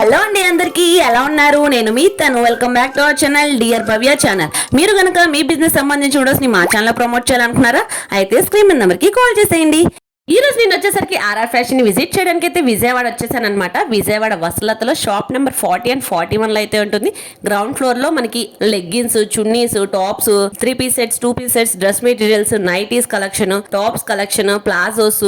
Hello అండి, అందరికీ ఎలా ఉన్నారు? నేను మీ తను. Welcome back to our channel dear Bhavya channel. మీరు కనుక మీ బిజినెస్ సంబంధించి వీడియోస్ ని మా ఛానల్ ప్రమోట్ చేయాలనుకున్నారా? అయితే స్క్రీన్ మీద నెంబర్ కి కాల్ చేసేయండి. ఈ రోజు నేను వచ్చేసరికి ఆర్ఆర్ ఫ్యాషన్ ని విజిట్ చేయడానికి అయితే విజయవాడ వచ్చేసాను అనమాట. విజయవాడ వసలతలో షాప్ నెంబర్ 40 అండ్ 41 లో అయితే ఉంటుంది. గ్రౌండ్ ఫ్లోర్ లో మనకి లెగ్గిన్స్, చున్నీస్, tops, 3 piece sets, 2 piece sets, dress materials, nighties collection, tops collection, palazzos,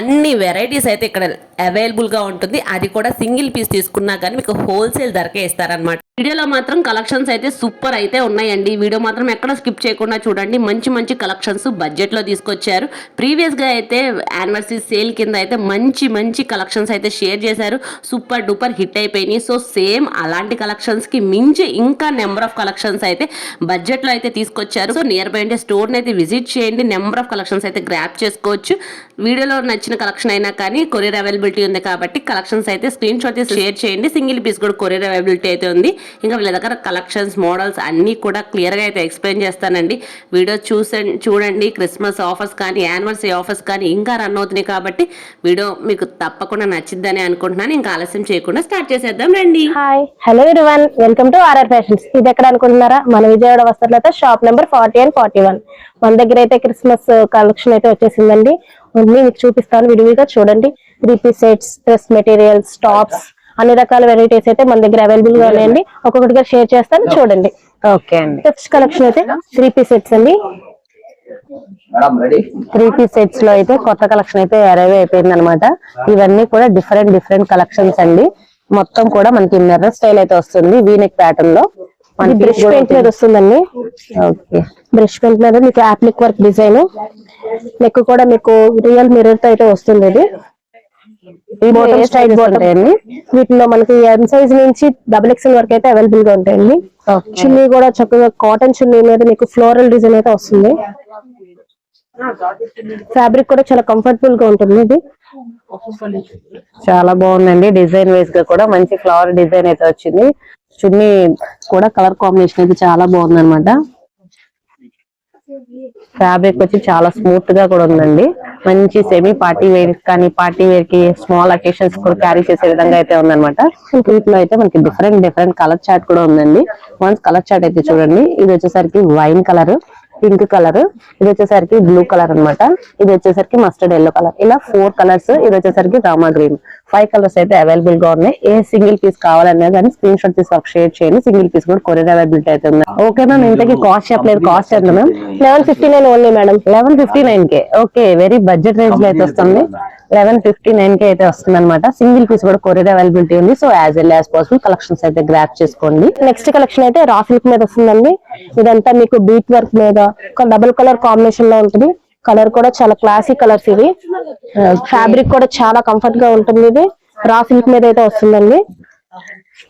అన్ని వెరైటీస్ అయితే ఇక్కడ అవైలబుల్ గా ఉంటుంది. అది కూడా సింగిల్ పీస్ తీసుకున్నా కానీ మీకు హోల్సేల్ ధరకే ఇస్తారనమాట. వీడియోలో మాత్రం కలెక్షన్స్ అయితే సూపర్ అయితే ఉన్నాయండి. వీడియో మాత్రం ఎక్కడ స్కిప్ చేయకుండా చూడండి. మంచి మంచి కలెక్షన్స్ బడ్జెట్ లో తీసుకొచ్చారు. ప్రీవియస్ గా అయితే యానివర్సరీ సేల్ కింద అయితే మంచి మంచి కలెక్షన్స్ అయితే షేర్ చేశారు. సూపర్ డూపర్ హిట్ అయిపోయినాయి. సో సేమ్ అలాంటి కలెక్షన్స్ కి మించి ఇంకా నెంబర్ ఆఫ్ కలెక్షన్స్ అయితే బడ్జెట్ లో అయితే తీసుకొచ్చారు. సో నియర్ బై అంటే స్టోర్ అయితే విజిట్ చేయండి. నెంబర్ ఆఫ్ కలెక్షన్స్ అయితే గ్రాప్ చేసుకోవచ్చు. వీడియోలో నచ్చిన కలెక్షన్ అయినా కానీ కొరియర్ అవైలబిలిటీ ఉంది కాబట్టి కలెక్షన్స్ అయితే స్క్రీన్ షాట్ షేర్ చేయండి. సింగిల్ పీస్ కూడా కొరియర్ అవైలబిలిటీ అయితే ఉంది. ఇంకా వీళ్ళ దగ్గర కలెక్షన్స్, మోడల్స్ అన్నీ కూడా క్లియర్గా అయితే ఎక్స్ప్లెయిన్ చేస్తానండి. వీడియో చూడండి. క్రిస్మస్ ఆఫర్స్ కానీ యానివర్సరీ ఆఫర్స్ కానీ ఇంకా రన్ అవుతున్నాయి కాబట్టి వీడియో మీకు తప్పకుండా నచ్చిద్దని అనుకుంటున్నాను. ఇంకా ఆలస్యం చేయకుండా స్టార్ట్ చేసేద్దాం రండి. Hi, hello everyone, welcome to RR fashions. ఇది ఎక్కడ అనుకుంటున్నారా? మన విజయవాడ వస్త్రాలతో షాప్ నెంబర్ 40 అండ్ 41. మన దగ్గర అయితే క్రిస్మస్ కలెక్షన్ అయితే వచ్చేసిందండి. మీకు చూపిస్తాను, విడివిగా చూడండి. 3 piece sets, dress materials, tops, అన్ని రకాల వెరైటీస్ అయితే మన దగ్గర అవైలబుల్ గా ఉన్నాయండి. ఒక్కొక్కటిగా షేర్ చేస్తాను, చూడండి. ఓకే అండి. ఫస్ట్ కలెక్షన్ అయితే 3 పీస్ సెట్స్ అండి. 3 పీస్ సెట్స్ లో అయితే కొత్త కలెక్షన్ అయితే అరైవ్ అయిపోయింది అనమాట. ఇవన్నీ కూడా డిఫరెంట్ కలెక్షన్స్ అండి. మొత్తం కూడా మనకి మిర్రర్ స్టైల్ అయితే వస్తుంది. వీనెక్ ప్యాటర్న్ లో బ్రష్ పెయింట్ మీద వస్తుందండి. ఓకే, బ్రష్ పెయింట్ మీద మీకు యాప్లిక్ వర్క్ డిజైన్, నెక్ కూడా మీకు రియల్ మిర్రర్ తో అయితే వస్తుంది. వీటిలో మనకి ఎం సైజ్ నుంచి XXL వరకు అయితే అవైలబుల్ గా ఉంటాయండి. చున్నీ కూడా చక్కగా కాటన్ చున్నీ మీద మీకు ఫ్లోరల్ డిజైన్ అయితే వస్తుంది. ఫ్యాబ్రిక్ కూడా చాలా కంఫర్టబుల్ గా ఉంటుంది. ఇది చాలా బాగుందండి. డిజైన్ వైజ్ గా కూడా మంచి ఫ్లవర్ డిజైన్ అయితే వచ్చింది. చున్నీ కూడా కలర్ కాంబినేషన్ అయితే చాలా బాగుంది అనమాట. ఫ్యాబ్రిక్ వచ్చి చాలా స్మూత్ గా కూడా ఉందండి. మంచి సెమీ పార్టీ వేర్ కానీ పార్టీ వేర్ కి స్మాల్ అకేషన్స్ కూడా క్యారీ చేసే విధంగా అయితే ఉందన్నమాట. వీటిలో అయితే మనకి డిఫరెంట్ కలర్ చార్ట్ కూడా ఉందండి. వన్స్ కలర్ చార్ట్ అయితే చూడండి. ఇది వచ్చేసరికి వైన్ కలర్, పింక్ కలర్, ఇది వచ్చేసరికి బ్లూ కలర్ అనమాట. ఇది వచ్చేసరికి మస్టర్డ్ ఎల్లో కలర్. ఇలా 4 కలర్స్. ఇది వచ్చేసరికి రామా గ్రీన్. 5 కలర్స్ అయితే అవైలబుల్ గా ఉన్నాయి. ఏ సింగిల్ పీస్ కావాలనే దాన్ని స్క్రీన్ షాట్ తీసి షేర్ చేయండి. సింగిల్ పీస్ కూడా కొరియర్ అవైలబిలిటీ అయితే ఉంది. ఓకే మ్యామ్, ఇంతకీ కాస్ట్ చెప్పలేదు. కాస్ట్ ఎంత ma'am? 1159 only madam. 1159K. Okay, very budget range లో అయితే వస్తుంది. 1159K అయితే వస్తుంది అనమాట. సింగిల్ పీస్ కూడా కొరియర్ అవైలబిలిటీ ఉంది. So as well as possible collections అయితే గ్రాప్ చేసుకోండి. నెక్స్ట్ కలెక్షన్ అయితే రా సిల్క్ మీద వస్తుందండి. ఇదంతా మీకు బీట్ వర్క్ మీద ఒక డబుల్ కలర్ కాంబినేషన్ లో ఉంటుంది. కలర్ కూడా చాలా క్లాసిక్ కలర్స్. ఇవి ఫ్యాబ్రిక్ కూడా చాలా కంఫర్ట్ గా ఉంటుంది. ఇది రా సిల్క్ మీద అయితే వస్తుందండి.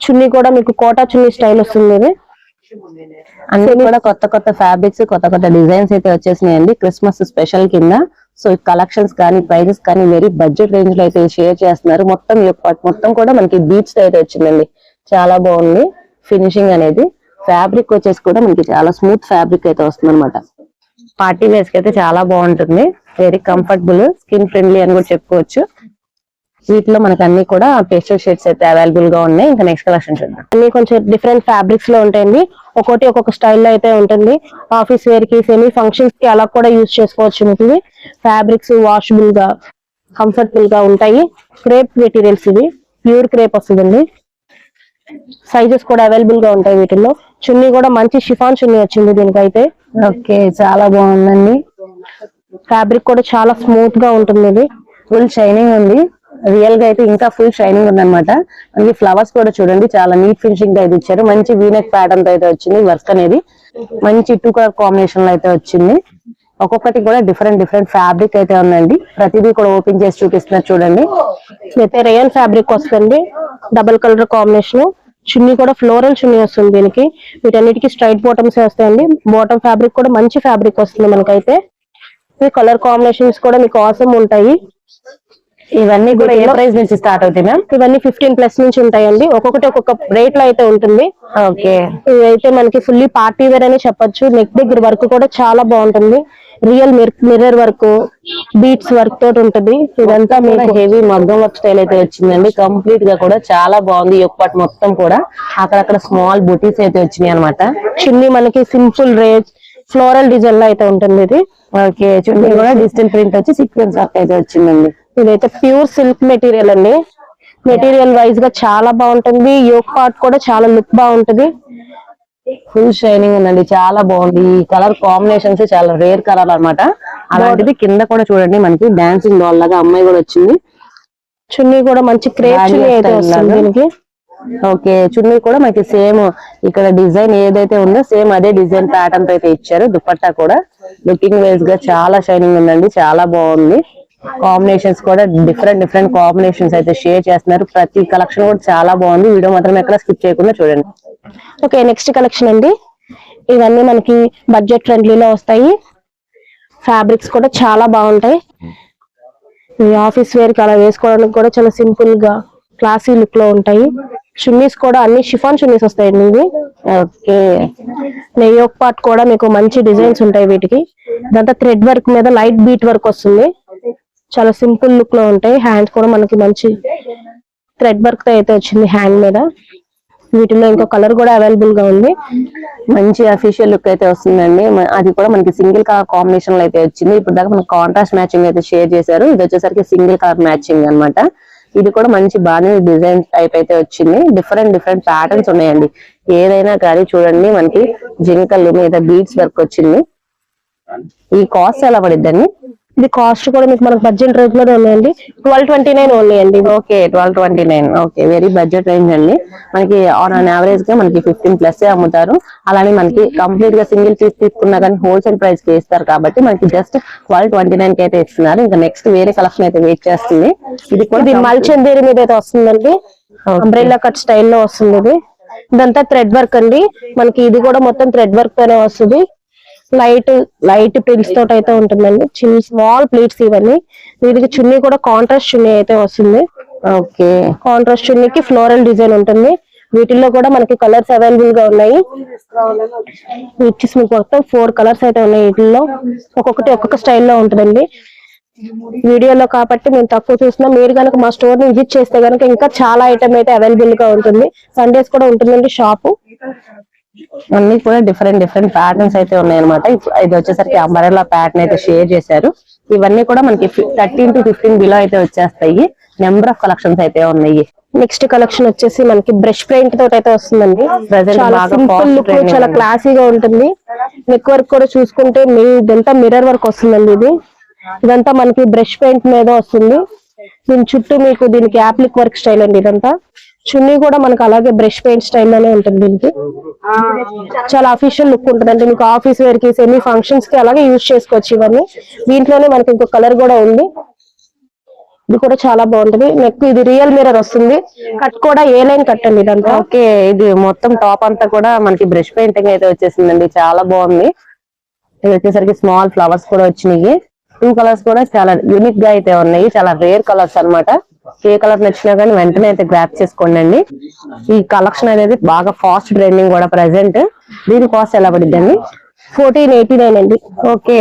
చున్నీ కూడా మీకు కోటా చున్నీ స్టైల్ వస్తుంది. ఇది అన్ని కూడా కొత్త ఫ్యాబ్రిక్స్, కొత్త డిజైన్స్ అయితే వచ్చేసినాయండి క్రిస్మస్ స్పెషల్ కింద. సో కలెక్షన్స్ కానీ ప్రైజెస్ కానీ వెరీ బడ్జెట్ రేంజ్ లో అయితే షేర్ చేస్తున్నారు. మొత్తం కూడా మనకి బీట్స్ అయితే వచ్చిందండి. చాలా బాగుంది ఫినిషింగ్ అనేది. ఫ్యాబ్రిక్ వచ్చేసి కూడా మనకి చాలా స్మూత్ ఫ్యాబ్రిక్ అయితే వస్తుంది అనమాట. పార్టీ వేర్స్ కి అయితే చాలా బాగుంటుంది. వెరీ కంఫర్టబుల్, స్కిన్ ఫ్రెండ్లీ అని కూడా చెప్పుకోవచ్చు. వీటిలో మనకి అన్ని కూడా పేస్టల్ షేడ్స్ అయితే అవైలబుల్ గా ఉన్నాయి. ఇంకా నెక్స్ట్ కలెక్షన్ చూద్దాం. అన్ని కొంచెం డిఫరెంట్ ఫ్యాబ్రిక్స్ లో ఉంటాయండి. ఒక్కొక్క స్టైల్లో అయితే ఉంటుంది. ఆఫీస్ వేర్ కి, సెమీ ఫంక్షన్స్ కి అలా కూడా యూజ్ చేసుకోవచ్చు. మీకు ఫ్యాబ్రిక్స్ వాషబుల్ గా, కంఫర్టబుల్ గా ఉంటాయి. క్రేప్ మెటీరియల్స్, ఇవి ప్యూర్ క్రేప్ వస్తుందండి. సైజెస్ కూడా అవైలబుల్ గా ఉంటాయి వీటిల్లో. చున్నీ కూడా మంచి షిఫాన్ చున్నీ వచ్చింది దీనికైతే. ఓకే, చాలా బాగుందండి. ఫ్యాబ్రిక్ కూడా చాలా స్మూత్ గా ఉంటుంది. ఇది ఫుల్ షైనింగ్ ఉంది. రియల్ గా అయితే ఇంకా ఫుల్ షైనింగ్ ఉంది అనమాట. మనకి ఫ్లవర్స్ కూడా చూడండి చాలా నీట్ ఫినిషింగ్ గా అయితే ఇచ్చారు. మంచి వీనెక్ ప్యాటర్న్ తో అయితే వచ్చింది. వర్క్ అనేది మంచి 2 కలర్ కాంబినేషన్ లో అయితే వచ్చింది. ఒక్కొక్కటి కూడా డిఫరెంట్ ఫ్యాబ్రిక్ అయితే ఉందండి. ప్రతిదీ కూడా ఓపెన్ చేసి చూపిస్తున్నారు చూడండి. అయితే రేయన్ ఫ్యాబ్రిక్ వస్తుంది, డబుల్ కలర్ కాంబినేషన్. చున్నీ కూడా ఫ్లోరల్ చున్నీ వస్తుంది దీనికి. వీటన్నిటికీ స్ట్రైట్ బాటమ్స్ వస్తాయండి. బాటమ్ ఫ్యాబ్రిక్ కూడా మంచి ఫ్యాబ్రిక్ వస్తుంది మనకైతే. కలర్ కాంబినేషన్స్ కూడా మీకు ఆసమ్ ఉంటాయి. ఇవన్నీ కూడా ఏ ప్రైస్ నుంచి స్టార్ట్ అవుతాయి మ్యామ్? ఇవన్నీ 15+ నుంచి ఉంటాయండి. ఒక్కొక్కటి ఒక్కొక్క రేట్ లో అయితే ఉంటుంది. ఓకే, ఇదైతే మనకి ఫుల్లీ పార్టీ వేర్ అని చెప్పొచ్చు. నెక్ దగ్గర వర్క్ కూడా చాలా బాగుంటుంది. Real mirror work, beads work తోటి ఉంటది. ఇదంతా మీకు హెవీ మగ్గం వర్క్ స్టైల్ అయితే వచ్చిందండి. కంప్లీట్ గా కూడా చాలా బాగుంది. యొక్క పాటు మొత్తం కూడా అక్కడక్కడ స్మాల్ బుటీస్ అయితే వచ్చినాయి అనమాట. చున్నీ మనకి సింపుల్ రేజ్ ఫ్లోరల్ డిజైన్ లో అయితే ఉంటుంది ఇది. ఓకే, చున్నీ కూడా డిజిటల్ ప్రింట్ వచ్చి సీక్వెన్స్ వర్క్ అయితే వచ్చిందండి. ఇదైతే ప్యూర్ సిల్క్ మెటీరియల్ అండి. మెటీరియల్ వైజ్ గా చాలా బాగుంటుంది. యోక్ పార్ట్ కూడా చాలా లుక్ బాగుంటది. ఫుల్ షైనింగ్ ఉందండి, చాలా బాగుంది. ఈ కలర్ కాంబినేషన్స్ చాలా రేర్ కలర్ అన్నమాట. అలాంటిది కింద కూడా చూడండి మనకి డాన్సింగ్ డాల్ లాగా అమ్మాయి కూడా వచ్చింది. చున్నీ కూడా మంచి క్రేప్ చున్నీ అయితే వస్తుంది దీనికి. ఓకే, చున్నీ కూడా మనకి సేమ్ ఇక్కడ డిజైన్ ఏదైతే ఉందో సేమ్ అదే డిజైన్ ప్యాటర్న్ తో అయితే ఇచ్చారు. దుపట్టా కూడా లుకింగ్ వైజ్ గా చాలా షైనింగ్ ఉందండి, చాలా బాగుంది. కాంబినేషన్స్ కూడా డిఫరెంట్ డిఫరెంట్ కాంబినేషన్స్ అయితే షేర్ చేస్తున్నారు. ప్రతి కలెక్షన్ కూడా చాలా బాగుంది. వీడియో మాత్రం ఎక్కడ స్కిప్ చేయకుండా చూడండి. ఓకే, నెక్స్ట్ కలెక్షన్ అండి. ఇవన్నీ మనకి బడ్జెట్ ఫ్రెండ్లీలో వస్తాయి. ఫ్యాబ్రిక్స్ కూడా చాలా బాగుంటాయి. ఈ ఆఫీస్ వేర్ కి అలా వేసుకోవడానికి కూడా చాలా సింపుల్ గా క్లాసీ లుక్ లో ఉంటాయి. చున్నీస్ కూడా అన్ని షిఫాన్ చున్నీస్ వస్తాయండి ఇవి. ఓకే, యోక్ పార్ట్ కూడా మీకు మంచి డిజైన్స్ ఉంటాయి వీటికి. ఇదంతా థ్రెడ్ వర్క్ మీద లైట్ బీట్ వర్క్ వస్తుంది. చాలా సింపుల్ లుక్ లో ఉంటాయి. హ్యాండ్స్ కూడా మనకి మంచి థ్రెడ్ వర్క్ తో అయితే వచ్చింది హ్యాండ్ మీద. వీటిలో ఇంకో కలర్ కూడా అవైలబుల్ గా ఉంది. మంచి అఫీషియల్ లుక్ అయితే వస్తుందండి. అది కూడా మనకి సింగిల్ కలర్ కాంబినేషన్ లో అయితే వచ్చింది. ఇప్పుడు దాకా మనకి కాంట్రాస్ట్ మ్యాచింగ్ అయితే షేర్ చేశారు. ఇది వచ్చేసరికి సింగిల్ కలర్ మ్యాచింగ్ అన్నమాట. ఇది కూడా మంచి బాగా డిజైన్ టైప్ అయితే వచ్చింది. డిఫరెంట్ డిఫరెంట్ ప్యాటర్న్స్ ఉన్నాయండి. ఏదైనా కానీ చూడండి మనకి జింకలు మీద బీడ్స్ వర్క్ వచ్చింది. ఈ కాస్ట్ ఎలా పడిద్దండి? ఇది కాస్ట్ కూడా మీకు మనకు బడ్జెట్ రేట్ లోనే ఉన్నాయండి. 1229 ఓన్లీ అండి. Okay, 1229. Okay, very budget range అండి. మనకి ఆన్ యావరేజ్ గా మనకి 15+ అమ్ముతారు. అలానే మనకి కంప్లీట్ గా సింగిల్ పీస్ తీసుకున్నా కానీ హోల్సేల్ ప్రైస్ కి ఇస్తారు కాబట్టి మనకి జస్ట్ 1229 కి అయితే ఇస్తున్నారు. ఇంకా నెక్స్ట్ వేరే కలెక్షన్ అయితే వెయిట్ చేస్తుంది. ఇది కూడా మల్చందేరి మీద అయితే వస్తుందండి. అంబ్రెల్లా కట్ స్టైల్లో వస్తుంది ఇది. ఇదంతా థ్రెడ్ వర్క్ అండి. మనకి ఇది కూడా మొత్తం థ్రెడ్ వర్క్ తోనే వస్తుంది. లైట్ ప్రింట్స్ తోటి అయితే ఉంటుందండి. చిన్న స్మాల్ ప్లీట్స్ ఇవన్నీ. వీటికి చున్నీ కూడా కాంట్రాస్ట్ చున్నీ అయితే వస్తుంది. ఓకే, కాంట్రాస్ట్ చున్నీకి ఫ్లోరల్ డిజైన్ ఉంటుంది. వీటిల్లో కూడా మనకి కలర్స్ అవైలబుల్ గా ఉన్నాయి. మీకు మొత్తం 4 కలర్స్ అయితే ఉన్నాయి. వీటిల్లో ఒక్కొక్కటి ఒక్కొక్క స్టైల్లో ఉంటుందండి. వీడియోలో కాబట్టి మేము తక్కువ చూసినా, మీరు కనుక మా స్టోర్ ని విజిట్ చేస్తే కనుక ఇంకా చాలా ఐటమ్ అయితే అవైలబుల్ గా ఉంటుంది. సండేస్ కూడా ఉంటుందండి షాపు. అన్ని కూడా డిఫరెంట్ డిఫరెంట్ ప్యాటర్న్స్ అయితే ఉన్నాయి అనమాట. ఇది వచ్చేసరికి అంబరెల్లా ప్యాటర్న్ అయితే షేర్ చేశారు. ఇవన్నీ కూడా మనకి 13 to 15 బిలో అయితే వచ్చేస్తాయి. నెంబర్ ఆఫ్ కలెక్షన్స్ అయితే ఉన్నాయి. నెక్స్ట్ కలెక్షన్ వచ్చేసి మనకి బ్రష్ పెయింట్ తోటి అయితే వస్తుందండి. చాలా సింపుల్ లుక్, చాలా క్లాసీగా ఉంటుంది. నెక్ వర్క్ కూడా చూసుకుంటే ఇదంతా మిర్రర్ వర్క్ వస్తుందండి. ఇదంతా మనకి బ్రష్ పెయింట్ మీద వస్తుంది. దీని చుట్టూ మీకు దీనికి యాప్లిక్ వర్క్ స్టైల్ అండి. ఇదంతా చున్నీ కూడా మనకు అలాగే బ్రష్ పెయింట్ స్టైల్లోనే ఉంటుంది. దీనికి చాలా అఫీషియల్ లుక్ ఉంటుందండి. మీకు ఆఫీస్ వేర్ కి, సెమీ ఫంక్షన్స్ కి అలాగే యూజ్ చేసుకోవచ్చు ఇవన్నీ. దీంట్లోనే మనకి ఇంకో కలర్ కూడా ఉంది. ఇది కూడా చాలా బాగుంటుంది. నెక్ ఇది రియల్ మిర్రర్ వస్తుంది. కట్ కూడా ఏ లైన్ కట్ అండి ఇదంతా. ఓకే, ఇది మొత్తం టాప్ అంతా కూడా మనకి బ్రష్ పెయింటింగ్ అయితే వచ్చేసిందండి. చాలా బాగుంది. ఇది వచ్చేసరికి స్మాల్ ఫ్లవర్స్ కూడా వచ్చినాయి. 2 కలర్స్ కూడా చాలా యూనిక్ గా అయితే ఉన్నాయి. చాలా రేర్ కలర్స్ అన్నమాట. ఏ కలర్ నచ్చినా కానీ వెంటనే అయితే గ్రాప్ చేసుకోండి. ఈ కలెక్షన్ అనేది బాగా ఫాస్ట్ ట్రెండింగ్ కూడా ప్రెసెంట్. దీని కాస్ట్ ఎలా పడిద్దండి? 1489 అండి. ఓకే,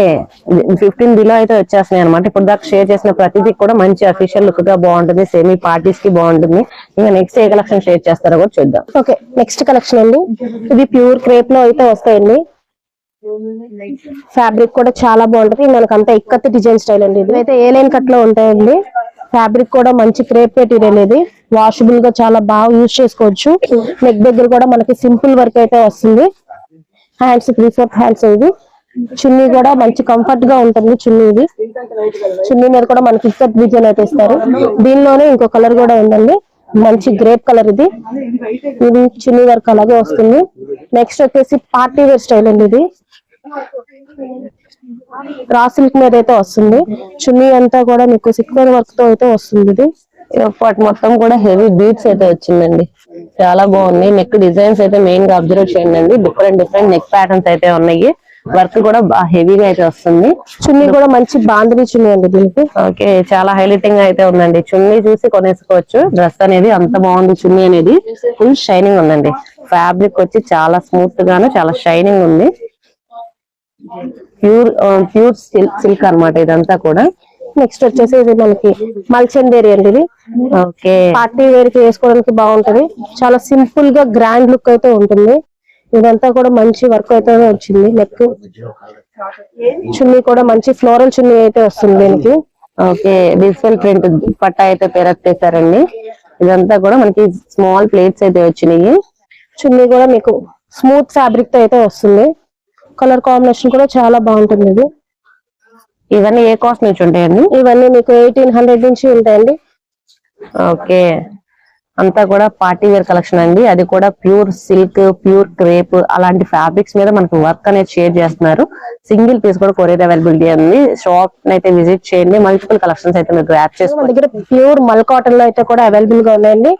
15 బిలో అయితే వచ్చేస్తున్నాయి అనమాట. ఇప్పుడు దాకా షేర్ చేసిన ప్రతిదీ కూడా మంచి అఫీషియల్ లుక్ గా బాగుంటుంది. సెమీ పార్టీస్ కి బాగుంటుంది. ఇంకా నెక్స్ట్ ఏ కలెక్షన్ షేర్ చేస్తారో కూడా చూద్దాం. ఓకే, నెక్స్ట్ కలెక్షన్ అండి. ఇది ప్యూర్ క్రేప్ లో అయితే వస్తాయండి. ఫ్యాబ్రిక్ కూడా చాలా బాగుంటది. మనకు అంతా ఇక్కత్ డిజైన్ స్టైల్ అండి. ఇది అయితే ఏ లైన్ కట్ లో ఉంటాయండి. ఫ్యాబ్రిక్ కూడా మంచి క్రేప్ మెటీరియల్. ఇది వాషబుల్ గా చాలా బాగా యూజ్ చేసుకోవచ్చు. నెక్ దగ్గర కూడా మనకి సింపుల్ వర్క్ అయితే వస్తుంది. Hands 3/4 hands. ఇది చున్నీ కూడా మంచి కంఫర్ట్ గా ఉంటుంది. చున్నీ మీద కూడా మనకి ఇక్కత్ డిజైన్ అయితే ఇస్తారు. దీనిలోనే ఇంకో కలర్ కూడా ఉందండి. మంచి గ్రేప్ కలర్. ఇది చున్నీ వర్క్ అలాగే వస్తుంది. నెక్స్ట్ వచ్చేసి పార్టీ వేర్ స్టైల్ అండి. ఇది రా సిల్క్ మీద అయితే వస్తుంది. చున్నీ అంతా కూడా మీకు సిక్వెన్స్ వర్క్ తో అయితే వస్తుంది. ఇది పాటు మొత్తం కూడా హెవీ బీట్స్ అయితే వచ్చిందండి. చాలా బాగుంది. నెక్ డిజైన్స్ అయితే మెయిన్ గా అబ్జర్వ్ చేయండి. డిఫరెంట్ డిఫరెంట్ నెక్ ప్యాటర్న్స్ అయితే ఉన్నాయి. వర్క్ కూడా హెవీగా అయితే వస్తుంది. చున్నీ కూడా మంచి బాంధని చున్నీ అండి దీనికి. ఓకే, చాలా హైలైటింగ్ అయితే ఉందండి. చున్నీ చూసి కొనేసుకోవచ్చు. డ్రెస్ అనేది అంత బాగుంది. చున్నీ అనేది ఫుల్ షైనింగ్ ఉందండి. ఫ్యాబ్రిక్ వచ్చి చాలా స్మూత్ గాను చాలా షైనింగ్ ఉంది. ప్యూర్ సిల్క్ అన్నమాట ఇదంతా కూడా. నెక్స్ట్ వచ్చేసి ఇది మనకి మల్చందేరి అండి. ఇది ఓకే పార్టీ వేర్ కి వేసుకోవడానికి బాగుంటది. చాలా సింపుల్ గా గ్రాండ్ లుక్ అయితే ఉంటుంది. ఇదంతా కూడా మంచి వర్క్ అయితే వచ్చింది. నెక్ చున్నీ కూడా మంచి ఫ్లోరల్ చున్నీ అయితే వస్తుంది దీనికి. ఓకే డిజిటల్ ప్రింట్ పట్టా అయితే పేరట్టేశారండి. ఇదంతా కూడా మనకి స్మాల్ ప్లేట్స్ అయితే వచ్చినాయి. చున్నీ కూడా మీకు స్మూత్ ఫ్యాబ్రిక్ తో అయితే వస్తుంది. కలర్ కాంబినేషన్ కూడా చాలా బాగుంటుంది. ఇది ఇవన్నీ ఏ కాస్ట్ నుంచి ఉంటాయండి? ఇవన్నీ మీకు 1800 నుంచి ఉంటాయండి. ఓకే అంతా కూడా పార్టీ వేర్ కలెక్షన్ అండి. అది కూడా ప్యూర్ సిల్క్, ప్యూర్ క్రేప్ అలాంటి ఫ్యాబ్రిక్స్ మీద మనకు వర్క్ అనేది షేర్ చేస్తున్నారు. సింగిల్ పీస్ కూడా కొరియర్ అవైలబిలిటీ ఉంది. షాప్ అయితే విజిట్ చేయండి. మల్టిపుల్ కలెక్షన్స్ అయితే మీరు గ్రాప్ మన చేసుకోండి. దగ్గర ప్యూర్ మల్ కాటన్ లో అయితే కూడా అవైలబుల్ గా ఉన్నాయండి.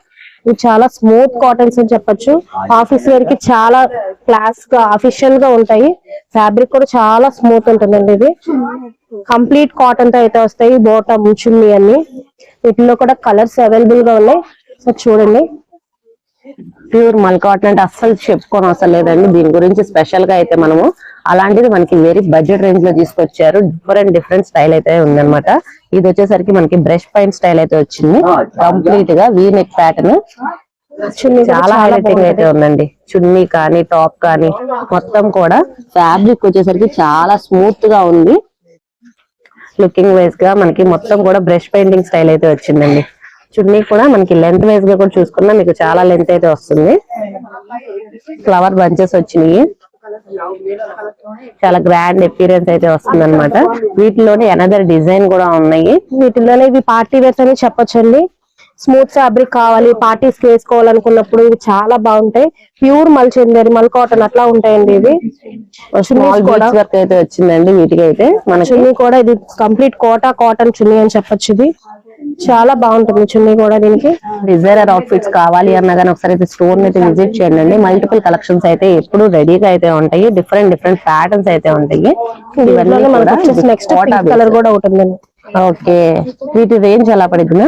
ఇవి చాలా స్మూత్ కాటన్స్ అని చెప్పొచ్చు. ఆఫీస్ వేర్ కి చాలా క్లాస్ గా అఫీషియల్ గా ఉంటాయి. ఫ్యాబ్రిక్ కూడా చాలా స్మూత్ ఉంటుందండి. ఇది కంప్లీట్ కాటన్ తో అయితే వస్తాయి. బాటమ్ చున్నీ అన్ని వీటిలో కూడా కలర్స్ అవైలబుల్ గా ఉన్నాయి. సో చూడండి, ప్యూర్ మల్ కాటన్ అంటే అస్సలు చెప్పుకోని అవసరం లేదండి. దీని గురించి స్పెషల్ గా అయితే మనము అలాంటిది మనకి వెరీ బడ్జెట్ రేంజ్ లో తీసుకొచ్చారు. డిఫరెంట్ స్టైల్ అయితే ఉందన్నమాట. ఇది వచ్చేసరికి మనకి బ్రష్ పైన్ స్టైల్ అయితే వచ్చింది. కంప్లీట్ గా వీ నెక్ ప్యాటర్న్ చున్నీ కూడా చాలా హైలైటింగ్ అయితే ఉందండి. చున్నీ కానీ టాప్ కానీ మొత్తం కూడా ఫ్యాబ్రిక్ వచ్చేసరికి చాలా స్మూత్ గా ఉంది. లుకింగ్ వైజ్ గా మనకి మొత్తం కూడా బ్రష్ పెయింటింగ్ స్టైల్ అయితే వచ్చిందండి. చున్నీ కూడా మనకి లెంత్ వైజ్ గా కూడా చూసుకున్నా మీకు చాలా లెంత్ అయితే వస్తుంది. ఫ్లవర్ బంచెస్ వచ్చినాయి. చాలా గ్రాండ్ అపీరెన్స్ అయితే వస్తుంది అనమాట. వీటిలోనే అనదర్ డిజైన్ కూడా ఉన్నాయి. వీటిలోనే ఇవి పార్టీ వేర్స్ అని చెప్పొచ్చండి. స్మూత్ ఫ్యాబ్రిక్ కావాలి, పార్టీస్ వేసుకోవాలనుకున్నప్పుడు ఇవి చాలా బాగుంటాయి. ప్యూర్ మల్ చందేరి, మల్ కాటన్ అట్లా ఉంటాయండి. ఇవి స్మాల్ కూడా వర్క్ అయితే వచ్చిందండి. వీటికి అయితే మన చున్నీ కూడా ఇది కంప్లీట్ కోటా కాటన్ చున్నీ అని చెప్పొచ్చు. ఇది చాలా బాగుంటుంది చున్నీ కూడా. దీనికి డిజైనర్ అవుట్ఫిట్స్ కావాలి అన్నా కానీ ఒకసారి అయితే స్టోర్ అయితే విజిట్ చేయండి. మల్టిపుల్ కలెక్షన్స్ అయితే ఎప్పుడు రెడీగా అయితే ఉంటాయి. డిఫరెంట్ ప్యాటర్న్స్ అయితే ఉంటాయి. ఇవన్నీ మనకు వచ్చేసి నెక్స్ట్ పింక్ కలర్ కూడా ఉంటుందండి. ఓకే వీటి రేంజ్ ఎలా పడుతుంది?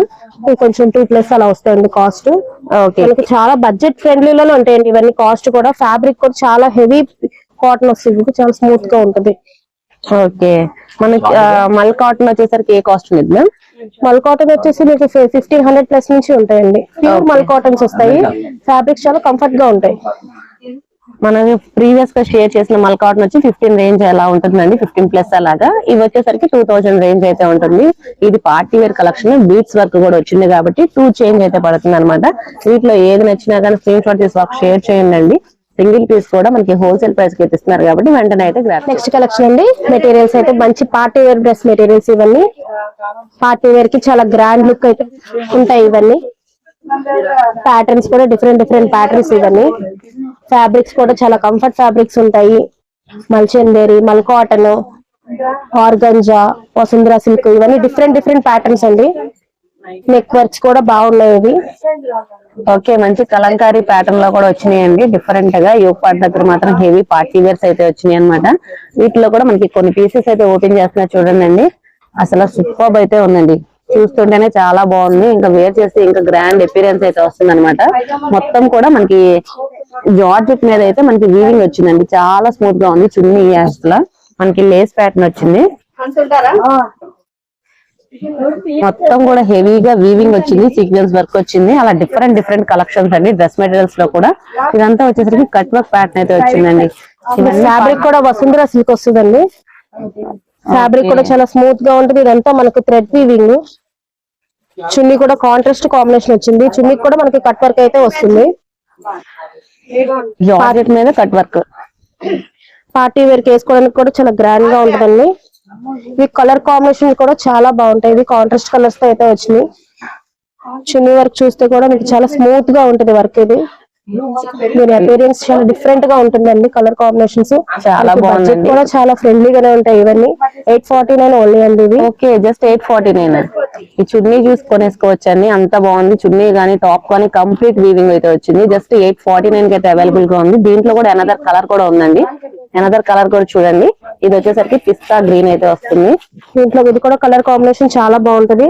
కొంచెం 2+ అలా వస్తాయండి కాస్ట్. ఓకే మనకి చాలా బడ్జెట్ ఫ్రెండ్లీలోనే ఉంటాయండి ఇవన్నీ. కాస్ట్ కూడా ఫ్యాబ్రిక్ కూడా చాలా హెవీ కాటన్ వస్తుంది. చాలా స్మూత్ గా ఉంటుంది. ఓకే మనకి మల్ కాటన్ వచ్చేసరికి ఏ కాస్ట్ ఉంది మ్యామ్? మల్ కాటన్ వచ్చేసి మీకు 1500+ నుంచి ఉంటాయండి. ప్యూర్ మల్ కాటన్స్ వస్తాయి. ఫ్యాబ్రిక్స్ చాలా కంఫర్ట్ గా ఉంటాయి. మనం ప్రీవియస్ గా షేర్ చేసిన మల్ కాటన్ వచ్చి 15 రేంజ్ ఎలా ఉంటుందండి, 15+ అలాగా. ఇవి వచ్చేసరికి 2000 రేంజ్ అయితే ఉంటుంది. ఇది party wear collection, beads work కూడా వచ్చింది కాబట్టి 2 చేంజ్ అయితే పడుతుంది అనమాట. వీటిలో ఏది నచ్చినా కానీ స్క్రీన్ షాట్ తీసి షేర్ చేయండి. సింగిల్ పీస్ కూడా మనకి హోల్సేల్ ప్రైస్ కి ఇస్తున్నారు కాబట్టి వెంటనే అయితే గ్రాప్. నెక్స్ట్ కలెక్షన్ అండి. మెటీరియల్స్ అయితే మంచి పార్టీ వేర్ డ్రెస్ మెటీరియల్స్. ఇవన్నీ పార్టీ వేర్ కి చాలా గ్రాండ్ లుక్ అయితే ఉంటాయి. ఇవన్నీ ప్యాటర్న్స్ కూడా డిఫరెంట్ ప్యాటర్న్స్. ఇవన్నీ ఫ్యాబ్రిక్స్ కూడా చాలా కంఫర్ట్ ఫ్యాబ్రిక్స్ ఉంటాయి. మల్చందేరి, మల్ కాటన్, ఆర్గంజా, వసుంధరా సిల్క్ ఇవన్నీ డిఫరెంట్ ప్యాటర్న్స్ అండి. నెక్ వర్క్స్ కూడా బాగున్నాయి. ఇవి ఓకే మంచి కలంకారీ ప్యాటర్న్ లో కూడా వచ్చినాయండి. డిఫరెంట్ గా యోగ్ పార్ట్ దగ్గర మాత్రం హెవీ పార్టీ వేర్స్ అయితే వచ్చినాయి అనమాట. వీటిలో కూడా మనకి కొన్ని పీసెస్ అయితే ఓపెన్ చేస్తున్నారు చూడండి. అసలు సూపర్బ్ అయితే ఉందండి. చూస్తుంటేనే చాలా బాగుంది. ఇంకా వేర్ చేస్తే ఇంకా గ్రాండ్ అపీరెన్స్ అయితే వస్తుంది అనమాట. మొత్తం కూడా మనకి జార్జెట్ మీద అయితే మనకి వీవింగ్ వచ్చిందండి. చాలా స్మూత్ గా ఉంది. చున్నీ అసలు మనకి లేస్ ప్యాటర్న్ వచ్చింది. మొత్తం కూడా హెవీగా వీవింగ్ వచ్చింది. సీక్వెన్స్ వర్క్ వచ్చింది. అలా డిఫరెంట్ కలెక్షన్స్ అండి. డ్రెస్ మెటీరియల్స్ లో కూడా ఇదంతా వచ్చేసరికి కట్ వర్క్ ప్యాటర్న్ అయితే వచ్చిందండి. ఫ్యాబ్రిక్ కూడా వసుంధరా సిల్క్ వస్తుందండి. ఫ్యాబ్రిక్ కూడా చాలా స్మూత్ గా ఉంటుంది. ఇదంతా మనకు థ్రెడ్ వీవింగ్. చున్నీ కూడా కాంట్రాస్ట్ కాంబినేషన్ వచ్చింది. చున్నీ కూడా మనకి కట్ వర్క్ అయితే వస్తుంది. జార్జెట్ మీద కట్ వర్క్. పార్టీ వేర్ కి వేసుకోవడానికి కూడా చాలా గ్రాండ్ గా ఉంటుందండి. ఇవి కలర్ కాంబినేషన్ కూడా చాలా బాగుంటాయి. ఇవి కాంట్రాస్ట్ కలర్స్ తో అయితే వచ్చినాయి. చున్నీ వర్క్ చూస్తే కూడా మీకు చాలా స్మూత్ గా ఉంటుంది వర్క్. ఇది దీని అపీరియన్స్ చాలా డిఫరెంట్ గా ఉంటుందండి. కలర్ కాంబినేషన్స్ చాలా బాగుంది. కూడా చాలా ఫ్రెండ్లీగానే ఉంటాయి. ఇవన్నీ 849 ఓన్లీ అండి. ఇది ఓకే జస్ట్ 849. ఈ చున్నీ చూసి కొనేసుకోవచ్చు అండి. అంత బాగుంది. చున్నీ గానీ టాప్ కానీ కంప్లీట్ వీవింగ్ అయితే వచ్చింది. జస్ట్ 849 కి అయితే అవైలబుల్ గా ఉంది. దీంట్లో కూడా అనదర్ కలర్ కూడా ఉందండి. అనదర్ కలర్ కూడా చూడండి. ఇది వచ్చేసరికి పిస్తా గ్రీన్ అయితే వస్తుంది. దీంట్లో ఇది కూడా కలర్ కాంబినేషన్ చాలా బాగుంటది.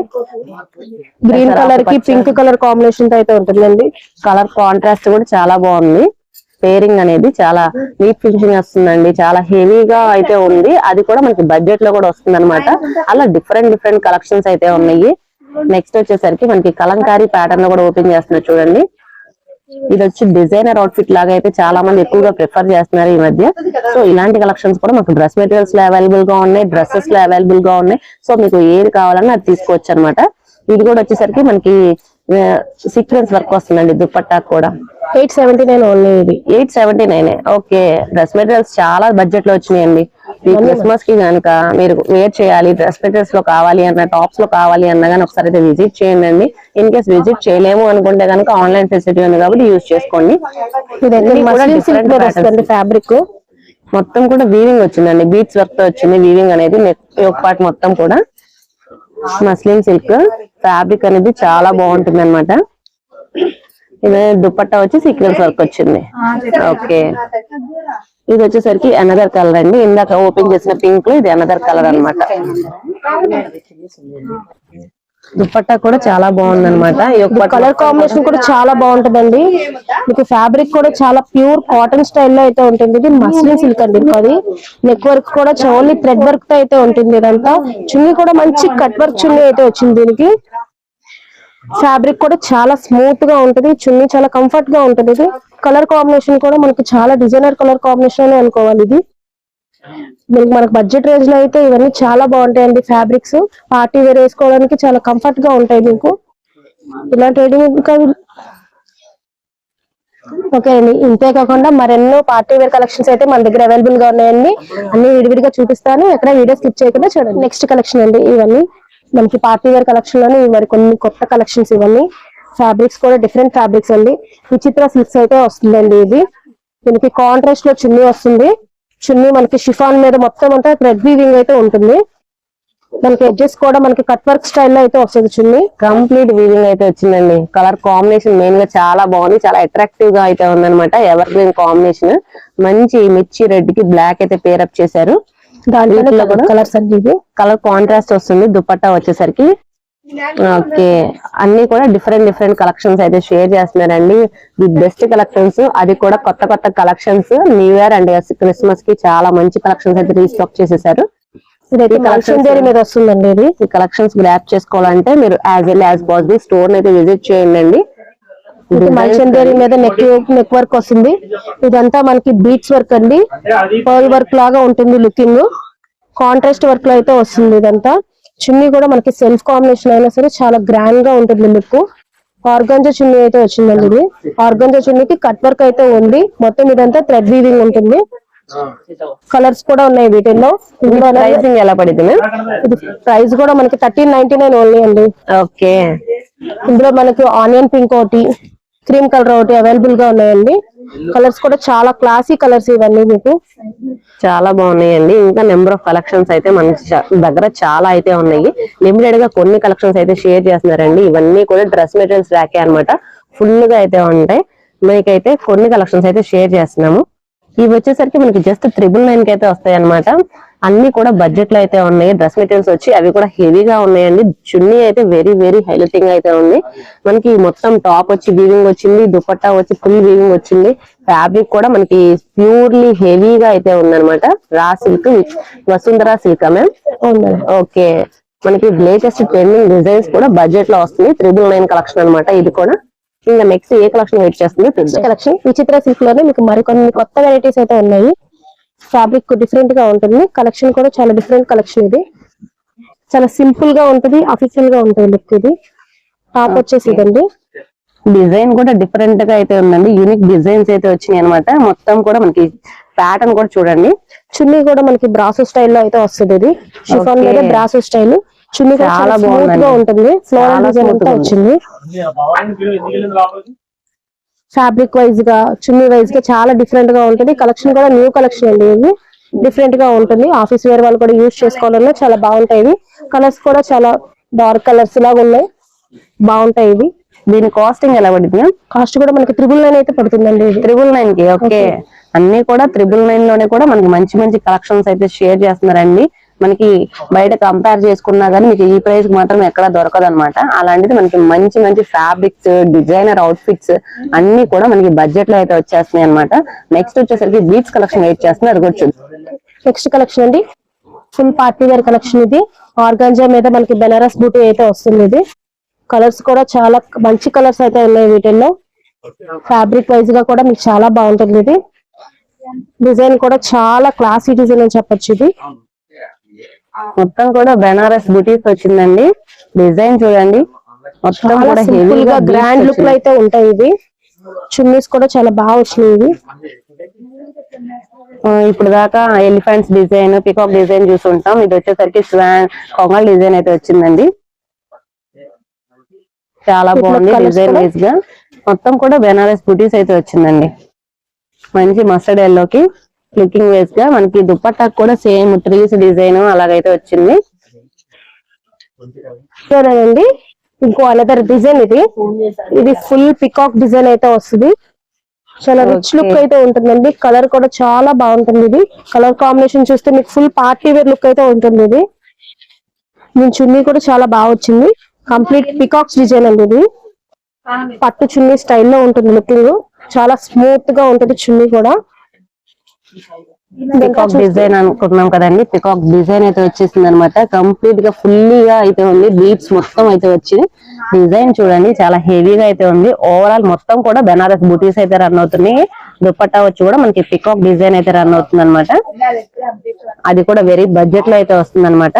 గ్రీన్ కలర్ కి పింక్ కలర్ కాంబినేషన్ తో అయితే ఉంటుందండి. కలర్ కాంట్రాస్ట్ కూడా చాలా బాగుంది. పేరింగ్ అనేది చాలా నీట్ ఫినిషింగ్ వస్తుందండి. చాలా హెవీగా అయితే ఉంది. అది కూడా మనకి బడ్జెట్ లో కూడా వస్తుంది అనమాట. అలా డిఫరెంట్ కలెక్షన్స్ అయితే ఉన్నాయి. నెక్స్ట్ వచ్చేసరికి మనకి కలంకారీ ప్యాటర్న్ లో కూడా ఓపెన్ చేస్తున్నారు చూడండి. ఇది వచ్చి డిజైనర్ అవుట్ఫిట్ లాగా అయితే చాలా మంది ఎక్కువగా ప్రిఫర్ చేస్తున్నారు ఈ మధ్య. సో ఇలాంటి కలెక్షన్స్ కూడా మనకు డ్రెస్ మెటీరియల్స్ లో అవైలబుల్ గా ఉన్నాయి, డ్రెస్సెస్ లో అవైలబుల్ గా ఉన్నాయి. సో మీకు ఏది కావాలన్నా అది తీసుకోవచ్చు అనమాట. ఇది కూడా వచ్చేసరికి మనకి సీక్వెన్స్ వర్క్ వస్తుందండి దుపట్టా కూడా. 879 ఓన్లీ. ఇది 879. ఓకే, డ్రెస్ మెటీరియల్స్ చాలా బడ్జెట్ లో వచ్చినాయండి. ఈ క్రిస్మస్ కి కనుక మీరు వేర్ చేయాలి, డ్రెస్ మెటీరియల్స్ లో కావాలి అన్న, టాప్స్ లో కావాలి అన్న కానీ ఒకసారి అయితే విజిట్ చేయండి. ఇన్ కేస్ విజిట్ చేయలేము అనుకుంటే కనుక ఆన్లైన్ ఫెసిలిటీ ఉంది కాబట్టి యూజ్ చేసుకోండి. ఫ్యాబ్రిక్ మొత్తం కూడా వీవింగ్ వచ్చిందండి, బీట్స్ వర్క్ తో వచ్చింది వీవింగ్ అనేది. నెక్ ఒక పార్ట్ మొత్తం కూడా మస్లిన్ సిల్క్ ఫ్యాబ్రిక్ అనేది చాలా బాగుంటుంది అనమాట. ఇది దుపట్టా వచ్చి సీక్వెన్స్ వర్క్ వచ్చింది. ఓకే, ఇది వచ్చేసరికి అనదర్ కలర్ అండి. ఇందాక ఓపెన్ చేసిన పింక్ లో ఇది అనదర్ కలర్ అన్నమాట. దుపట్టా కూడా చాలా బాగుంది అనమాట. కలర్ కాంబినేషన్ కూడా చాలా బాగుంటుందండి. మీకు ఫ్యాబ్రిక్ కూడా చాలా ప్యూర్ కాటన్ స్టైల్లో అయితే ఉంటుంది. ఇది మస్లిన్ సిల్క్ అండి. అది నెక్ వర్క్ కూడా ఓన్లీ థ్రెడ్ వర్క్ తో అయితే ఉంటుంది. ఇదంతా చున్నీ కూడా మంచి కట్ వర్క్ చున్నీ అయితే వచ్చింది దీనికి. ఫ్యాబ్రిక్ కూడా చాలా స్మూత్ గా ఉంటుంది, చున్నీ చాలా కంఫర్ట్ గా ఉంటుంది. ఇది కలర్ కాంబినేషన్ కూడా మనకి చాలా డిజైనర్ కలర్ కాంబినేషన్ అని అనుకోవాలి. ఇది మనకు బడ్జెట్ రేంజ్ లో అయితే ఇవన్నీ చాలా బాగుంటాయండి. ఫ్యాబ్రిక్స్ పార్టీ వేర్ వేసుకోవడానికి చాలా కంఫర్ట్ గా ఉంటాయి మీకు. ఇలాంటి ఇంకా ఓకే అండి. ఇంతే కాకుండా మరెన్నో పార్టీ వేర్ కలెక్షన్స్ అయితే మన దగ్గర అవైలబుల్ గా ఉన్నాయండి. అన్ని విడివిడిగా చూపిస్తాను, ఎక్కడ వీడియో స్కిప్ చేయకుండా చూడండి. నెక్స్ట్ కలెక్షన్ అండి. ఇవన్నీ మనకి పార్టీ వేర్ కలెక్షన్ లోనే మరి కొన్ని కొత్త కలెక్షన్స్. ఇవన్నీ ఫ్యాబ్రిక్స్ కూడా డిఫరెంట్ ఫ్యాబ్రిక్స్ అండి. విచిత్ర సిల్క్స్ అయితే వస్తుందండి. ఇది దీనికి కాంట్రాస్ట్ లో చున్నీ వస్తుంది. చున్నీ మనకి షిఫాన్ మీద మొత్తం అంతా థ్రెడ్ వీవింగ్ అయితే ఉంటుంది. మనకి ఎడ్జెస్ కూడా మనకి కట్ వర్క్ స్టైల్లో అయితే వస్తుంది. చున్నీ కంప్లీట్ వీవింగ్ అయితే వచ్చిందండి. కలర్ కాంబినేషన్ మెయిన్ గా చాలా బాగుంది, చాలా అట్రాక్టివ్ గా అయితే ఉందన్నమాట. ఎవర్ గ్రీన్ కాంబినేషన్, మంచి మిర్చి రెడ్ కి బ్లాక్ అయితే పేరప్ చేశారు. దాంట్లో కూడా కలర్స్ అండి. ఇది కలర్ కాంట్రాస్ట్ వస్తుంది దుపట్టా వచ్చేసరికి. ఓకే, అన్ని కూడా డిఫరెంట్ కలెక్షన్స్ అయితే షేర్ చేస్తున్నారండి. ది బెస్ట్ కలెక్షన్స్, అది కూడా కొత్త collections. New year and Christmas కి చాలా మంచి కలెక్షన్స్ అయితే రీస్టాక్ చేసేసారు. ఇదైతే కలెక్షన్ మీద వస్తుందండి. ఇది ఈ కలెక్షన్స్ గ్రాప్ చేసుకోవాలంటే మీరు as well as possible store అయితే విజిట్ చేయండి. మల్చందేరి మీద నెక్ వర్క్ వస్తుంది. ఇదంతా మనకి బీట్స్ వర్క్ అండి, పర్ల్ వర్క్ లాగా ఉంటుంది. లుకింగ్ కాంట్రాస్ట్ వర్క్ లో అయితే వస్తుంది. ఇదంతా చున్నీ కూడా మనకి సెల్ఫ్ కాంబినేషన్ అయినా సరే చాలా గ్రాండ్ గా ఉంటుంది లుక్. ఆర్గంజా చున్నీ అయితే వచ్చిందండి. ఇది ఆర్గంజా చున్నీకి కట్ వర్క్ అయితే ఉంది. మొత్తం ఇదంతా థ్రెడ్ వీవింగ్ ఉంటుంది. కలర్స్ కూడా ఉన్నాయి వీటిల్లో. ప్రైసింగ్ ఎలా పడింది? ఇది ప్రైస్ కూడా మనకి 1399 ఓన్లీ అండి. ఓకే, ఇందులో మనకి ఆనియన్ పింక్ ఒకటి, క్రీమ్ కలర్ ఒకటి అవైలబుల్ గా ఉన్నాయండి. కలర్స్ కూడా చాలా క్లాసీ కలర్స్ ఇవన్నీ మీకు చాలా బాగున్నాయండి. ఇంకా నెంబర్ ఆఫ్ కలెక్షన్స్ అయితే మన దగ్గర చాలా అయితే ఉన్నాయి. లిమిటెడ్ గా కొన్ని కలెక్షన్స్ అయితే షేర్ చేస్తున్నారండి. ఇవన్నీ కూడా డ్రెస్ మెటీరియల్స్ రాకే అనమాట. ఫుల్ గా అయితే ఉంటాయి. మీకైతే కొన్ని కలెక్షన్స్ అయితే షేర్ చేస్తున్నాము. ఇవి వచ్చేసరికి మనకి జస్ట్ 999 కి అయితే వస్తాయి అనమాట. అన్ని కూడా బడ్జెట్ లో అయితే ఉన్నాయి. డ్రెస్ మెటీరియల్స్ వచ్చి అవి కూడా హెవీగా ఉన్నాయండి. చున్నీ అయితే వెరీ హైలైటింగ్ అయితే ఉంది. మనకి మొత్తం టాప్ వచ్చి వీవింగ్ వచ్చింది, దుపట్టా వచ్చి ఫుల్ వీవింగ్ వచ్చింది. ఫ్యాబ్రిక్ కూడా మనకి ప్యూర్లీ హెవీగా అయితే ఉందన్నమాట. Raw silk, Vasundhara silk ma'am. Okay, మనకి లేటెస్ట్ ట్రెండింగ్ డిజైన్స్ కూడా బడ్జెట్ లో వస్తుంది. 999 కలెక్షన్ అనమాట. ఇది కూడా ఇంకా నెక్స్ట్ ఏ కలెక్షన్ వెయిట్ చేస్తుంది? కలెక్షన్ విచిత్ర సిల్క్ లోనే మీకు మరికొన్ని కొత్త వెరైటీస్ అయితే ఉన్నాయి. ఫ్యాబ్రిక్ డిఫరెంట్ గా ఉంటుంది. కలెక్షన్ కూడా చాలా డిఫరెంట్ కలెక్షన్. ఇది చాలా సింపుల్ గా ఉంటుంది, అఫీషియల్ గా ఉంటుంది లుక్. ఇది టాప్ వచ్చేసి ఇదండి. డిజైన్ కూడా డిఫరెంట్ గా అయితే ఉందండి. యూనిక్ డిజైన్స్ అయితే వచ్చినాయి అనమాట. మొత్తం కూడా మనకి ప్యాటర్న్ కూడా చూడండి. చున్నీ కూడా మనకి బ్రాసో స్టైల్లో అయితే వస్తుంది. ఇది షిఫాన్ మీద బ్రాసో స్టైల్. చున్నీ చాలా స్మూత్ గా ఉంటుంది. ఫ్లోరల్ డిజైన్ అంతా వచ్చింది. ఫ్యాబ్రిక్ వైజ్ గా, చున్నీ వైజ్ గా చాలా డిఫరెంట్ గా ఉంటుంది. కలెక్షన్ కూడా న్యూ కలెక్షన్ అండి. ఇది డిఫరెంట్ గా ఉంటుంది. ఆఫీస్ వేర్ వాళ్ళు కూడా యూజ్ చేసుకోవాలన్నా చాలా బాగుంటాయి. కలర్స్ కూడా చాలా డార్క్ కలర్స్ లాగా ఉన్నాయి, బాగుంటాయి. ఇవి దీని కాస్టింగ్ ఎలా పడుతుంది? కాస్ట్ కూడా మనకి 999 అయితే పడుతుందండి. 999 కి. ఓకే, అన్ని కూడా 999 లోనే కూడా మనకి మంచి కలెక్షన్స్ అయితే షేర్ చేస్తున్నారండి. మనకి బయట కంపేర్ చేసుకున్నా గానీ మీకు ఈ ప్రైస్ మాత్రం ఎక్కడ దొరకదు అనమాట. అలాంటిది మనకి మంచి మంచి ఫ్యాబ్రిక్స్, డిజైనర్ అవుట్ఫిట్స్ అన్ని కూడా మనకి బడ్జెట్ లో అయితే వచ్చేస్తున్నాయి అనమాట. నెక్స్ట్ వచ్చేసరికి బీట్స్ కలెక్షన్ వెయిట్ చేస్తుంది, అది కూడా చూద్దాం. నెక్స్ట్ కలెక్షన్ అండి, ఫుల్ పార్టీ వేర్ కలెక్షన్. ఇది ఆర్గాంజా మీద మనకి బెనారస్ బూటీ అయితే వస్తుంది. ఇది కలర్స్ కూడా చాలా మంచి కలర్స్ అయితే ఉన్నాయి వీటిల్లో. ఫ్యాబ్రిక్ వైజ్ గా కూడా మీకు చాలా బాగుంటుంది. ఇది డిజైన్ కూడా చాలా క్లాసీ డిజైన్ అని చెప్పొచ్చు. ఇది మొత్తం కూడా బెనారస్ బుటీస్ వచ్చిందండి. డిజైన్ చూడండి, మొత్తం కూడా సింపుల్ గా గ్రాండ్ లుక్ లో అయితే ఉంటాయి. ఇది చున్నీస్ కూడా చాలా బాగా వచ్చినాయి. ఇవి ఇప్పుడు దాకా ఎలిఫెంట్స్ డిజైన్, పికాక్ డిజైన్ చూసుంటాం. ఇది వచ్చేసరికి కొంగల్ డిజైన్ అయితే వచ్చిందండి. చాలా బాగుంది డిజైన్ వైజ్ గా. మొత్తం కూడా బెనారస్ బుటీస్ అయితే వచ్చిందండి. మంచి మస్టర్డ్ ఎల్లోకి లుకింగ్ వైజ్ గా మనకి దుపట్టాకు కూడా సేమ్ ట్రీస్ డిజైన్ అలాగైతే వచ్చింది. చూడండి ఇంకో అనదర్ డిజైన్. ఇది ఫుల్ పికాక్ డిజైన్ అయితే వస్తుంది. చాలా రిచ్ లుక్ అయితే ఉంటుందండి. కలర్ కూడా చాలా బాగుంటుంది. ఇది కలర్ కాంబినేషన్ చూస్తే మీకు ఫుల్ పార్టీ వేర్ లుక్ అయితే ఉంటుంది. ఇది దీని చున్నీ కూడా చాలా బాగా వచ్చింది. కంప్లీట్ పికాక్స్ డిజైన్ అండి. ఇది పట్టు చున్నీ స్టైల్లో ఉంటుంది. లుకింగ్ చాలా స్మూత్ గా ఉంటుంది చున్నీ కూడా. పికాక్ డిజైన్ అనుకుంటున్నాం కదండి, పికాక్ డిజైన్ అయితే వచ్చేసింది అనమాట. కంప్లీట్ గా ఫుల్లీగా అయితే ఉంది. బీట్స్ మొత్తం అయితే వచ్చింది. డిజైన్ చూడండి చాలా హెవీగా అయితే ఉంది. ఓవరాల్ మొత్తం కూడా బెనారస్ బూటీస్ అయితే రన్ అవుతున్నాయి. దుపట్టా వచ్చి కూడా మనకి పికాక్ డిజైన్ అయితే రన్ అవుతుంది అనమాట. అది కూడా వెరీ బడ్జెట్ లో అయితే వస్తుంది అనమాట.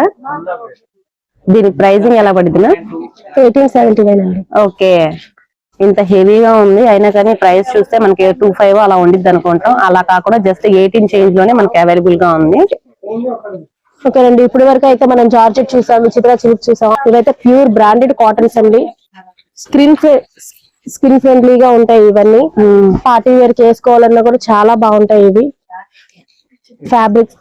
దీని ప్రైసింగ్ ఎలా పడుతుంది? 1879 అండి. ఓకే, ఇంత హెవీగా ఉంది అయినా కానీ ప్రైస్ చూస్తే మనకి 25 అలా ఉండిద్ది అనుకుంటాం. అలా కాకుండా జస్ట్ 18 చేంజ్ లోనే మనకి అవైలబుల్ గా ఉంది. ఓకేనండి, ఇప్పటి వరకు అయితే మనం జార్జెట్ చూసాం, విచిత్ర సిల్క్ చూసాం. ఇవైతే ప్యూర్ బ్రాండెడ్ కాటన్స్ అండి. స్కిన్ ఫ్రెండ్లీగా ఉంటాయి ఇవన్నీ. పార్టీ వేర్ చేసుకోవాలన్నా కూడా చాలా బాగుంటాయి ఇవి. ఫ్యాబ్రిక్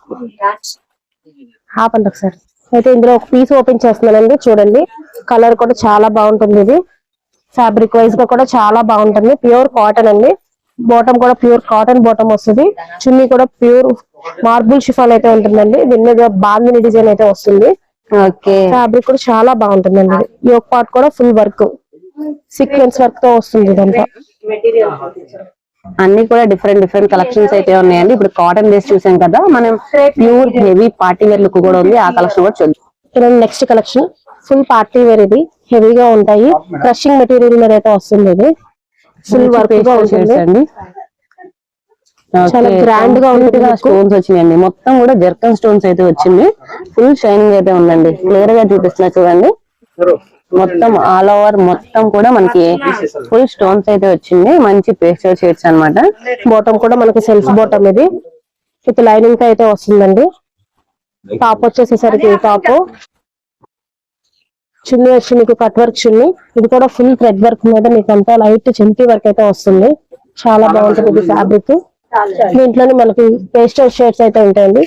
ఆపండి ఒకసారి. అయితే ఇందులో ఒక పీస్ ఓపెన్ చేస్తున్నానండి. చూడండి కలర్ కూడా చాలా బాగుంటుంది. ఇది ఫ్యాబ్రిక్ వైజ్ గా కూడా చాలా బాగుంటుంది. ప్యూర్ కాటన్ అండి. బాటమ్ కూడా ప్యూర్ కాటన్ బాటమ్ వస్తుంది. చున్నీ కూడా ప్యూర్ మార్బుల్ షిఫాన్ అయితే ఉంటుందండి. దీని మీద బాందిని డిజైన్ అయితే వస్తుంది. ఓకే, ఫ్యాబ్రిక్ కూడా చాలా బాగుంటుందండి. ఈ ఒక పార్ట్ కూడా ఫుల్ వర్క్, సీక్వెన్స్ వర్క్ తో వస్తుంది ఇదంతా. అన్ని కూడా డిఫరెంట్ డిఫరెంట్ కలెక్షన్స్ అయితే ఉన్నాయండి. ఇప్పుడు కాటన్ బేస్ చూసాం కదా, మనం pure heavy party wear look కూడా ఉంది. ఆ కలెక్షన్ కూడా చూద్దాం. Next collection full party wear. ఇది హెవీగా ఉంటాయి. క్రషింగ్ మెటీరియల్ మీద అయితే వస్తుంది. ఇది ఫుల్ వర్క్ గా ఉంటుంది. చాలా గ్రాండ్ గా ఉంటుంది. స్టోన్స్ వచ్చినాయండి. మొత్తం కూడా జర్కన్ స్టోన్స్ అయితే వచ్చింది. ఫుల్ షైనింగ్ అయితే ఉందండి. క్లియర్ గా చూపిస్తున్నా చూడండి. మొత్తం ఆల్ ఓవర్ మొత్తం కూడా మనకి ఫుల్ స్టోన్స్ అయితే వచ్చింది. మంచి పేస్టల్ షేడ్స్ అన్నమాట. బాటమ్ కూడా మనకి సెల్ఫ్ బాటమ్. ఇది విత్ లైనింగ్ తో అయితే వస్తుందండి. టాప్ వచ్చేసేసరికి టాప్, చున్నీ వచ్చి మీకు కట్ వర్క్ చున్నీ. ఇది కూడా ఫుల్ థ్రెడ్ వర్క్ మీద మీకు అంతా లైట్ చెంపీ వర్క్ అయితే వస్తుంది. చాలా బాగుంటుంది ఇది ఫ్యాబ్రిక్. దీంట్లోనే మనకి పేస్టల్ షేడ్స్ అయితే ఉంటాయండి.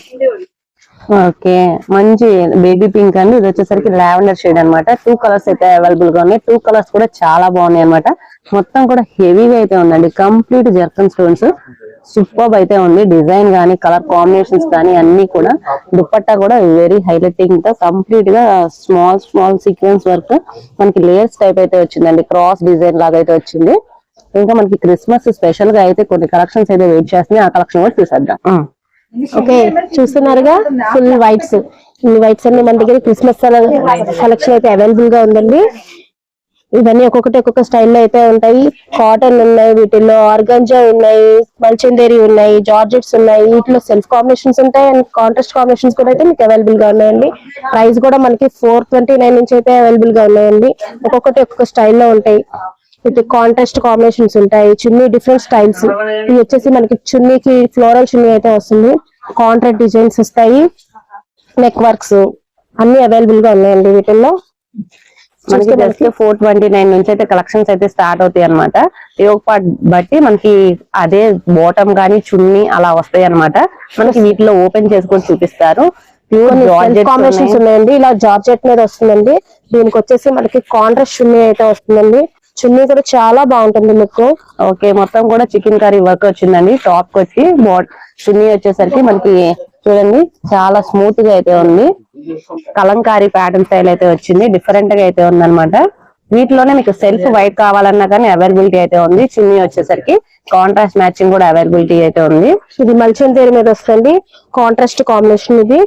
ఓకే, మంచి బేబీ పింక్ అండి. ఇది వచ్చేసరికి లావెండర్ షేడ్ అన్నమాట. 2 కలర్స్ అయితే అవైలబుల్ గా ఉన్నాయి. 2 కలర్స్ కూడా చాలా బాగున్నాయి అన్నమాట. మొత్తం కూడా హెవీగా అయితే ఉందండి. కంప్లీట్ జర్కన్ స్టోన్స్ సూపర్ అయితే ఉంది. డిజైన్ గానీ, కలర్ కాంబినేషన్స్ కానీ అన్ని కూడా. దుపట్టా కూడా వెరీ హైలైటింగ్ తో కంప్లీట్ గా స్మాల్ సీక్వెన్స్ వర్క్ మనకి లేయర్స్ టైప్ అయితే వచ్చిందండి. క్రాస్ డిజైన్ లాగా అయితే వచ్చింది. ఇంకా మనకి క్రిస్మస్ స్పెషల్ గా అయితే కొన్ని కలెక్షన్స్ అయితే వెయిట్ చేస్తున్నాయి. ఆ కలెక్షన్ కూడా చూసేద్దాం. ఓకే, చూస్తున్నారుగా ఫుల్ వైట్స్. ఈ వైట్స్ అన్ని మన దగ్గర క్రిస్మస్ కలెక్షన్ అయితే అవైలబుల్ గా ఉందండి. ఇవన్నీ ఒక్కొక్క స్టైల్లో అయితే ఉంటాయి. కాటన్ ఉన్నాయి, వీటిల్లో ఆర్గాంజా ఉన్నాయి, మల్చందేరి ఉన్నాయి, జార్జెట్స్ ఉన్నాయి. వీటిలో సెల్ఫ్ కాంబినేషన్స్ ఉంటాయి అండ్ కాంట్రాస్ట్ కాంబినేషన్స్ కూడా అయితే మీకు అవైలబుల్ గా ఉన్నాయండి. ప్రైస్ కూడా మనకి 429 నుంచి అయితే అవైలబుల్ గా ఉన్నాయండి. ఒక్కొక్క స్టైల్లో ఉంటాయి. ఇది కాంట్రాస్ట్ కాంబినేషన్స్ ఉంటాయి. చున్నీ డిఫరెంట్ స్టైల్స్. ఇది వచ్చేసి మనకి చున్నీకి ఫ్లోరల్ చున్నీ అయితే వస్తుంది. కాంట్రాస్ట్ డిజైన్స్ వస్తాయి. నెక్ వర్క్స్ అన్ని అవైలబుల్ గా ఉన్నాయండి వీటిల్లో. మనకి జస్ట్ 429 నుంచి అయితే కలెక్షన్స్ అయితే స్టార్ట్ అవుతాయి అనమాట. ఈ ఒక పార్ట్ బట్టి మనకి అదే బాటమ్ గానీ చున్నీ అలా వస్తాయి అనమాట. మనకి వీటిలో ఓపెన్ చేసుకొని చూపిస్తారు. కాంబినేషన్స్ ఉన్నాయండి. ఇలా జార్జెట్ మీద వస్తుందండి. దీనికి వచ్చేసి మనకి కాంట్రాస్ట్ చున్నీ అయితే వస్తుందండి. చున్నీ కూడా చాలా బాగుంటుంది లుక్. ఓకే, మొత్తం కూడా చికెన్ కర్రీ వర్క్ వచ్చిందండి. టాప్ కి వచ్చి చున్నీ వచ్చేసరికి మనకి చూడండి చాలా స్మూత్ గా అయితే ఉంది. కలంకారీ ప్యాటర్న్ స్టైల్ అయితే వచ్చింది, డిఫరెంట్ గా అయితే ఉంది అనమాట. వీటిలోనే మీకు సెల్ఫ్ వైట్ కావాలన్నా కానీ అవైలబిలిటీ అయితే ఉంది. చున్నీ వచ్చేసరికి కాంట్రాస్ట్ మ్యాచింగ్ కూడా అవైలబిలిటీ అయితే ఉంది. ఇది మల్చన్ తేరు మీద వస్తుంది, కాంట్రాస్ట్ కాంబినేషన్. ఇది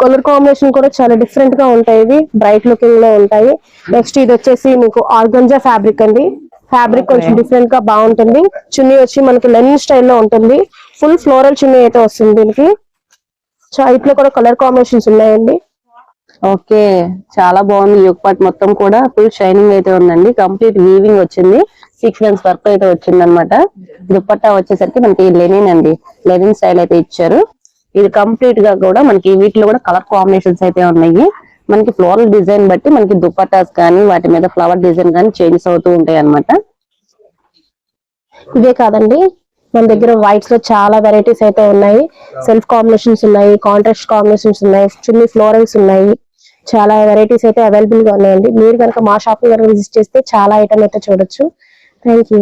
కలర్ కాంబినేషన్ కూడా చాలా డిఫరెంట్ గా ఉంటాయి, ఇవి బ్రైట్ లుకింగ్ లో ఉంటాయి. నెక్స్ట్ ఇది వచ్చేసి మీకు ఆర్గంజా ఫ్యాబ్రిక్ అండి. ఫ్యాబ్రిక్ కొంచెం డిఫరెంట్ గా బాగుంటుంది. చున్నీ వచ్చి మనకి లెనిన్ స్టైల్లో ఉంటుంది. ఫుల్ ఫ్లోరల్ చున్నీ అయితే వస్తుంది దీనికి. ఇట్లా కూడా కలర్ కాంబినేషన్స్ ఉన్నాయండి. ఓకే, చాలా బాగుంది. యోగ్ పార్ట్ మొత్తం కూడా ఫుల్ షైనింగ్ అయితే ఉందండి. కంప్లీట్ వీవింగ్ వచ్చింది, సీక్వెన్స్ వర్క్ అయితే వచ్చింది అనమాట. దుపట్టా వచ్చేసరికి మనకి లెనిన్ అండి, లెనిన్ స్టైల్ అయితే ఇచ్చారు. ఇది కంప్లీట్ గా కూడా మనకి వీటిలో కూడా కలర్ కాంబినేషన్స్ అయితే ఉన్నాయి. మనకి ఫ్లోరల్ డిజైన్ బట్టి మనకి దుపట్టాస్ కానీ వాటి మీద ఫ్లవర్ డిజైన్ కానీ చేంజ్ అవుతూ ఉంటాయి అనమాట. ఇవే కాదండి, మన దగ్గర వైట్స్ లో చాలా వెరైటీస్ అయితే ఉన్నాయి. సెల్ఫ్ కాంబినేషన్స్ ఉన్నాయి, కాంట్రాస్ట్ కాంబినేషన్స్ ఉన్నాయి, చున్నీ ఫ్లోరల్స్ ఉన్నాయి. చాలా వెరైటీస్ అయితే అవైలబుల్ గా ఉన్నాయండి. మీరు కనుక మా షాప్ కనుక విజిట్ చేస్తే చాలా ఐటమ్ అయితే చూడొచ్చు. Thank you.